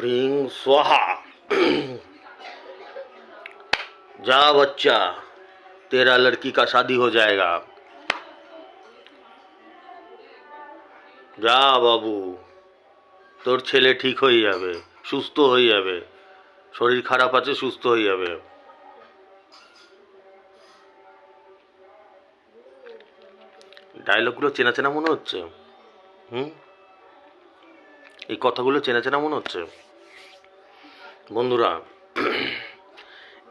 भ्रीं स्वाहा। जा बच्चा, तेरा लड़की का शादी हो जाएगा। যা বাবু, তোর ছেলে ঠিক হয়ে যাবে, সুস্থ হয়ে যাবে। শরীর খারাপ আছে, সুস্থ হয়ে যাবে। ডায়লগগুলো চেনা চেনা মনে হচ্ছে। এই কথাগুলো চেনা চেনা মনে হচ্ছে। বন্ধুরা,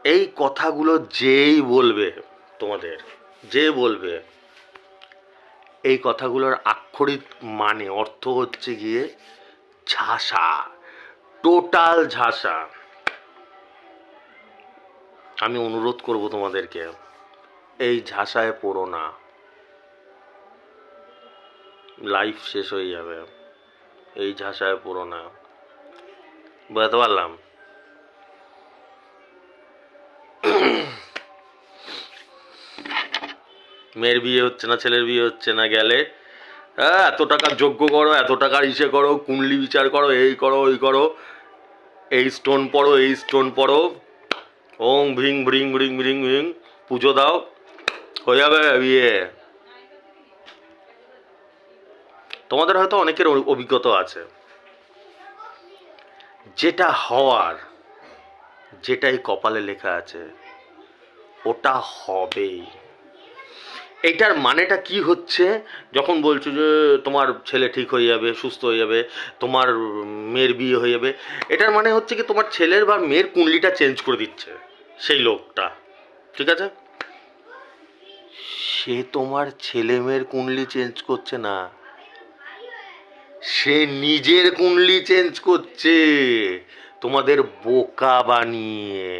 এই কথাগুলো যেই বলবে তোমাদের, যে বলবে, এই কথাগুলোর আক্ষরিক মানে অর্থ হচ্ছে গিয়ে ঝাসা, টোটাল ঝাসা। আমি অনুরোধ করব তোমাদেরকে, এই ঝাসায় পড়ো না, লাইফ শেষ হয়ে যাবে। এই ঝাসায় পড়ো না, বুঝতে পারলাম? মেয়ের বিয়ে হচ্ছে না, ছেলের বিয়ে হচ্ছে না, গেলে হ্যাঁ এত টাকার যজ্ঞ করো, এত টাকার ইসে করো, কুণ্ডলি বিচার করো, এই করো ওই করো, এই স্টোন পড়ো, এই স্টোন পড়ো, ওং ভ্রিং ভ্রিং ভ্রিং ভ্রিং ভ্রিং, পুজো দাও, হয়ে যাবে বিয়ে। তোমাদের হয়তো অনেকের অভিজ্ঞতা আছে, যেটা হওয়ার, যেটাই কপালে লেখা আছে ওটা হবেই। এইটার মানেটা কি হচ্ছে? যখন বলছো যে তোমার ছেলে ঠিক হয়ে যাবে, সুস্থ হয়ে যাবে, তোমার মেয়ের বিয়ে হয়ে যাবে, এটার মানে হচ্ছে কি তোমার ছেলের বা মেয়ের কুণ্ডলিটা চেঞ্জ করে দিচ্ছে সেই লোকটা, ঠিক আছে? সে তোমার ছেলে মেয়ের কুণ্ডলি চেঞ্জ করছে না, সে নিজের কুণ্ডলি চেঞ্জ করছে তোমাদের বোকা বানিয়ে।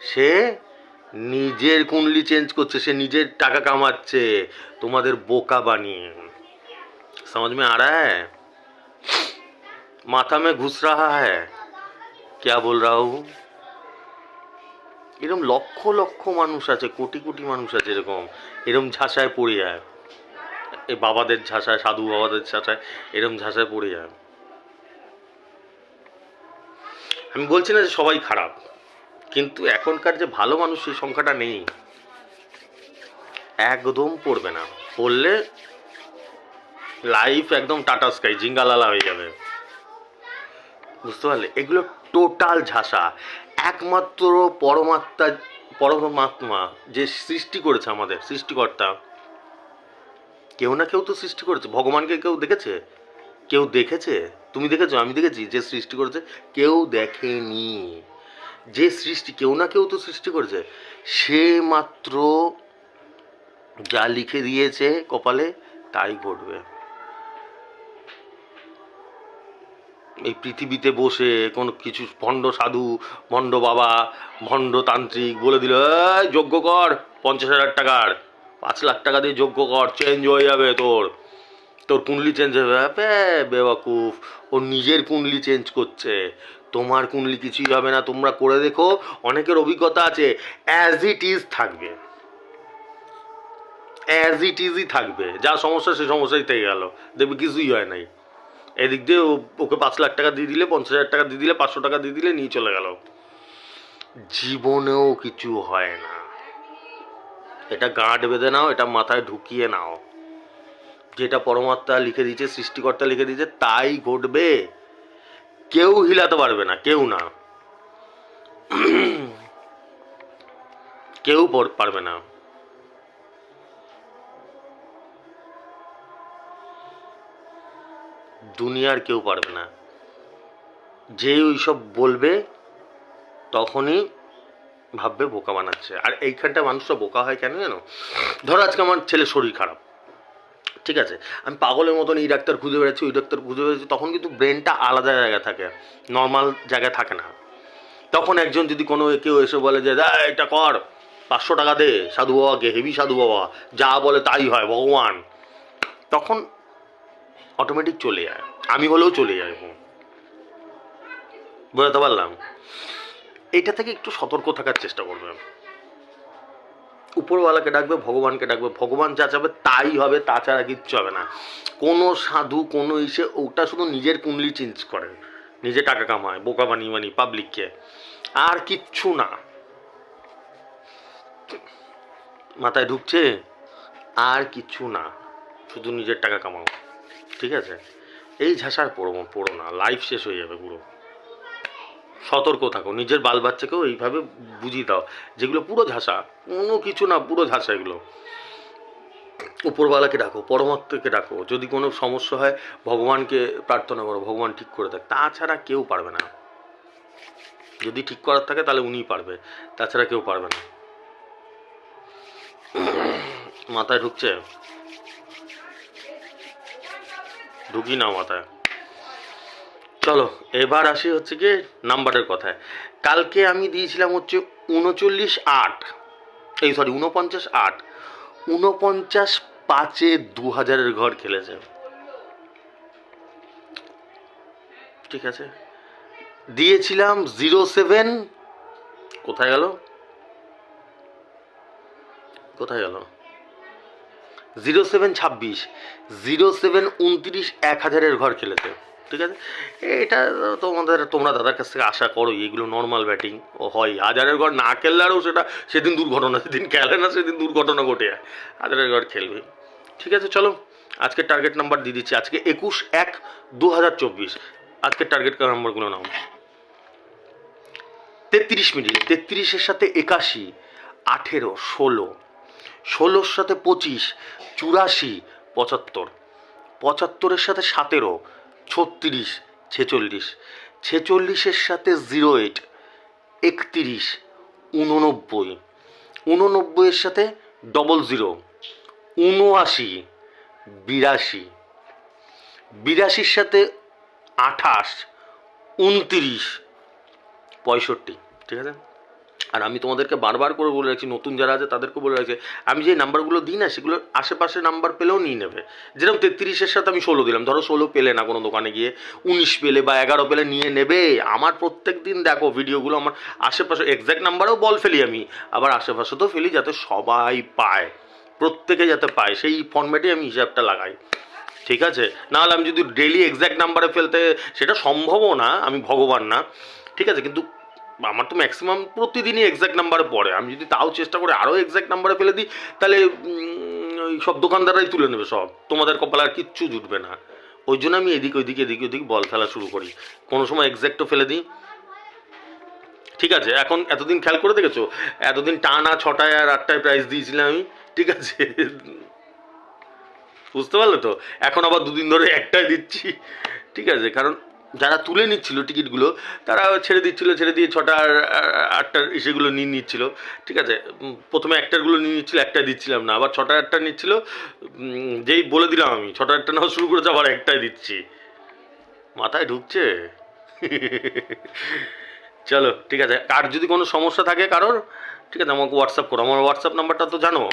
সে নিজের কুণ্ডলি চেঞ্জ করছে, সে নিজের টাকা কামাচ্ছে তোমাদের বোকা বানিয়ে। समझ में आ रहा है? माथा में घुस रहा है क्या बोल रहा हूँ? এরকম লক্ষ লক্ষ মানুষ আছে, কোটি কোটি মানুষ আছে এরকম, এরকম ঝাঁসায় পড়ে যায়, এই বাবাদের ঝাঁসায়, সাধু বাবাদের ঝাঁসায়, এরকম ঝাঁসায় পড়ে যায়। আমি বলছি না যে সবাই খারাপ, কিন্তু এখনকার যে ভালো মানুষ সেই সংখ্যাটা নেই, একদম পড়বে না। পড়লে লাইফ একদম টাটা স্কাই, জিঙ্গালালা হয়ে যাবে, বুঝতে পারলে? এগুলো টোটাল ঝাসা। একমাত্র পরমাত্মা যে সৃষ্টি করেছে, আমাদের সৃষ্টিকর্তা, কেউ না কেউ তো সৃষ্টি করেছে। ভগবানকে কেউ দেখেছে? কেউ দেখেছে? তুমি দেখেছো? আমি দেখেছি? যে সৃষ্টি করেছে কেউ দেখেনি। যে সৃষ্টি, কেউ না কেউ তো সৃষ্টি করেছে। সে মাত্র যা লিখে দিয়েছে কপালে তাই ঘটবে। এই পৃথিবীতে বসে কোনো কিছু ভণ্ড সাধু, ভণ্ড বাবা, ভণ্ড তান্ত্রিক বলে দিল যজ্ঞ কর 50,000 টাকার, 5 লাখ টাকা দিয়ে যজ্ঞ কর, চেঞ্জ হয়ে যাবে তোর, তোর কুণ্ডলি চেঞ্জ হবে। বেওয়াকুফ, ও নিজের কুণ্ডলি চেঞ্জ করছে, তোমার কুণ্ডলি কিছুই হবে না। তোমরা করে দেখো, অনেকের অভিজ্ঞতা আছে, অ্যাজ ইট ইজ থাকবে, অ্যাজ ইট ইজই থাকবে। যা সমস্যা সে সমস্যাই থেকে গেল, দেখবে কিছুই হয় নাই। এদিক দিয়ে ওকে 5 লাখ টাকা দিয়ে দিলে, 50,000 টাকা দিয়ে দিলে, 500 টাকা দিয়ে দিলে, নিয়ে চলে গেল। জীবনেও কিছু হয় না। এটা গাঁট বেঁধে নাও, এটা মাথায় ঢুকিয়ে নাও, যেটা পরমাত্মা লিখে দিয়েছে, সৃষ্টিকর্তা লিখে দিয়েছে, তাই ঘটবে। কেউ হিলাতে পারবে না, কেউ না, কেউ পারবে না। দুনিয়ার কেউ পারবে না। যে ওইসব বলবে তখনই ভাববে বোকা বানাচ্ছে। আর এইখানটা মানুষরা বোকা হয় কেন জানো? ধরো আজকে আমার ছেলের শরীর খারাপ, ঠিক আছে, আমি পাগলের মতন এই ডাক্তার খুঁজে বেড়াচ্ছি, ওই ডাক্তার খুঁজে বেড়াচ্ছি, তখন কিন্তু ব্রেনটা আলাদা জায়গায় থাকে, নর্মাল জায়গায় থাকে না। তখন একজন যদি কোনো কেউ এসে বলে যে এটা কর, 500 টাকা দে সাধু বাবাকে, হেভি সাধু বাবা, যা বলে তাই হয়, ভগবান, তখন অটোমেটিক চলে যায়। আমি হলেও চলে যায়। বুঝতে পারলাম? এটা থেকে একটু সতর্ক থাকার চেষ্টা করবে। উপরওয়ালাকে ডাকবে, ভগবানকে ডাকবে, ভগবান যা চাবে তাই হবে, তাছাড়া কিচ্ছু হবে না। কোনো সাধু, কোনো ইসে, ওটা শুধু নিজের কুণ্ডলি চেঞ্জ করে, নিজে টাকা কামায়, বোকা বানিয়ে পাবলিককে, আর কিচ্ছু না। মাথায় ঢুকছে? আর কিচ্ছু না, শুধু নিজের টাকা কামাও, ঠিক আছে? এই ঝাঁসার পড়ো না, লাইফ শেষ হয়ে যাবে পুরো। সতর্ক থাকো, নিজের বাল বাচ্চাকেও এইভাবে বুঝিয়ে দাও, যেগুলো পুরো ঝাঁসা, কোনো কিছু না, পুরো ঝাঁসা এগুলো। উপরওয়ালাকে ডাকো, পরমাত্মাকে ডাকো, যদি কোনো সমস্যা হয় ভগবানকে প্রার্থনা করো, ভগবান ঠিক করে দেয়, তাছাড়া কেউ পারবে না। যদি ঠিক করার থাকে তাহলে উনিই পারবে, তাছাড়া কেউ পারবে না। মাথায় ঢুকছে? ঢুকি না মাথায়। চলো এবার আসি হচ্ছে কি নাম্বারের কথায়। কালকে আমি দিয়েছিলাম হচ্ছে 39-8, 49-8, 49-5-এ 2000-এর ঘর খেলেছে, ঠিক আছে? দিয়েছিলাম 07, কোথায় গেল 07-26, 07-29, 1000-এর ঘর খেলেছে, ঠিক আছে? এটা তোমরা দাদার কাছ থেকে আশা করো, এগুলো নর্মাল ব্যাটিং ও হয়। 1000-এর ঘর না খেললেও সেদিন দুর্ঘটনা, সেদিন খেলে না সেদিন দুর্ঘটনা ঘটে যায়, 1000-এর ঘর খেলবে, ঠিক আছে? চলো আজকের টার্গেট নাম্বার দিয়ে দিচ্ছি, আজকে 21-1-2024। আজকের টার্গেট নাম্বারগুলো নাও। 33 মিনিট, 33-এর সাথে 81, 18, 16, 16-র সাথে 25, 84, 75, 75-এর সাথে 17, 36, 46, 46-এর সাথে 08, 31, 89, 89-এর সাথে 00, 79, 82, 82-র সাথে 28, 29, 65, ঠিক আছে? আর আমি তোমাদেরকে বারবার করে বলে রাখছি, নতুন যারা আছে তাদেরকে বলে রাখছি, আমি যে নাম্বারগুলো দিই না সেগুলোর আশেপাশে নাম্বার পেলেও নিয়ে নেবে। যেরকম 33-এর সাথে আমি 16 দিলাম, ধরো 16 পেলে না কোনো দোকানে গিয়ে, 19 পেলে বা 11 পেলে নিয়ে নেবে। আমার প্রত্যেক দিন দেখো ভিডিওগুলো, আমার আশেপাশে এক্স্যাক্ট নাম্বারেও বল ফেলি আমি, আবার আশেপাশেতেও ফেলি, যাতে সবাই পায়, প্রত্যেকে যাতে পায়, সেই ফর্ম্যাটে আমি হিসাবটা লাগাই, ঠিক আছে? নাহলে আমি যদি ডেলি এক্স্যাক্ট নাম্বারে ফেলতে, সেটা সম্ভবও না, আমি ভগবান না, ঠিক আছে? কিন্তু আমার তো ম্যাক্সিমাম প্রতিদিনই এক্স্যাক্ট নাম্বারে পড়ে, আমি যদি তাও চেষ্টা করে আরও এক্স্যাক্ট নাম্বারে ফেলে দিই, তাহলে ওই সব দোকানদাররাই তুলে নেবে সব, তোমাদের কপালে আর কিচ্ছু জুটবে না। ওই জন্য আমি এদিক বল ফেলা শুরু করি, কোনো সময় এক্স্যাক্টও ফেলে দিই, ঠিক আছে? এখন এতদিন খেয়াল করে দেখেছো, এতদিন টানা 6টায় আর 8টায় প্রাইস দিয়েছিলাম আমি, ঠিক আছে? বুঝতে পারলে তো? এখন আবার দুদিন ধরে 1টায় দিচ্ছি, ঠিক আছে? কারণ যারা তুলে নিচ্ছিল টিকিটগুলো, তারা ছেড়ে দিয়ে 6টা আর 8টার সেগুলো নিয়ে নিচ্ছিল, ঠিক আছে? প্রথমে 1টারগুলো নিয়ে নিচ্ছিল, 1টায় দিচ্ছিলাম না, আবার 6টা 8টা নিচ্ছিল, যেই বলে দিলাম আমি 6টা 8টা নেওয়া শুরু করেছে, আবার 1টায় দিচ্ছি। মাথায় ঢুকছে? চলো ঠিক আছে, আর যদি কোনো সমস্যা থাকে কারোর, ঠিক আছে, আমাকে হোয়াটসঅ্যাপ করো, আমার হোয়াটসঅ্যাপ নাম্বারটা তো জানো,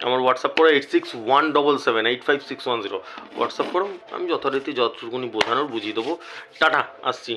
আমার হোয়াটসঅ্যাপ করো 8617785610, হোয়াটসঅ্যাপ করো, আমি যথারীতি যতটুকুনি বোঝানোর বুঝিয়ে দেবো। টাটা, আসছি।